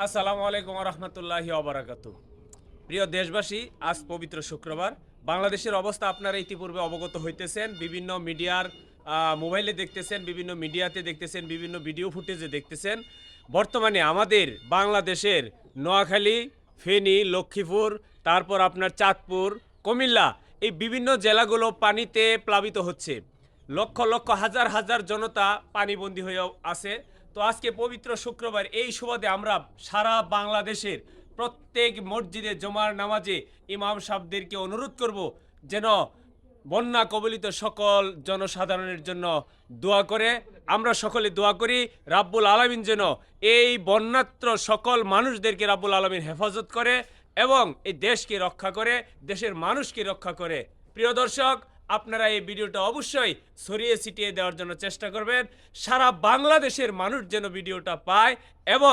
আসসালামু আলাইকুম রহমতুল্লাহি অবরাকাতু। প্রিয় দেশবাসী, আজ পবিত্র শুক্রবার। বাংলাদেশের অবস্থা আপনারা ইতিপূর্বে অবগত হইতেছেন। বিভিন্ন মিডিয়ার মোবাইলে দেখতেছেন, বিভিন্ন মিডিয়াতে দেখতেছেন, বিভিন্ন ভিডিও ফুটেজে দেখতেছেন। বর্তমানে আমাদের বাংলাদেশের নোয়াখালী, ফেনী, লক্ষ্মীপুর, তারপর আপনার চাঁদপুর, কুমিল্লা, এই বিভিন্ন জেলাগুলো পানিতে প্লাবিত হচ্ছে। লক্ষ লক্ষ হাজার হাজার জনতা পানিবন্দী হয়ে আছে। তো আজকে পবিত্র শুক্রবার, এই সুবাদে আমরা সারা বাংলাদেশের প্রত্যেক মসজিদে জমার নামাজে ইমাম সাহেবদেরকে অনুরোধ করব যেন বন্যা কবলিত সকল জনসাধারণের জন্য দোয়া করে। আমরা সকলে দোয়া করি রাব্বুল আলামিন যেন এই বন্যাত্র সকল মানুষদেরকে রাব্বুল আলামিন হেফাজত করে এবং এই দেশকে রক্ষা করে, দেশের মানুষকে রক্ষা করে। প্রিয় দর্শক, আপনারা এই ভিডিওটা অবশ্যই ছড়িয়ে ছিটিয়ে দেওয়ার জন্য চেষ্টা করবেন। সারা বাংলাদেশের মানুষ যেন ভিডিওটা পায় এবং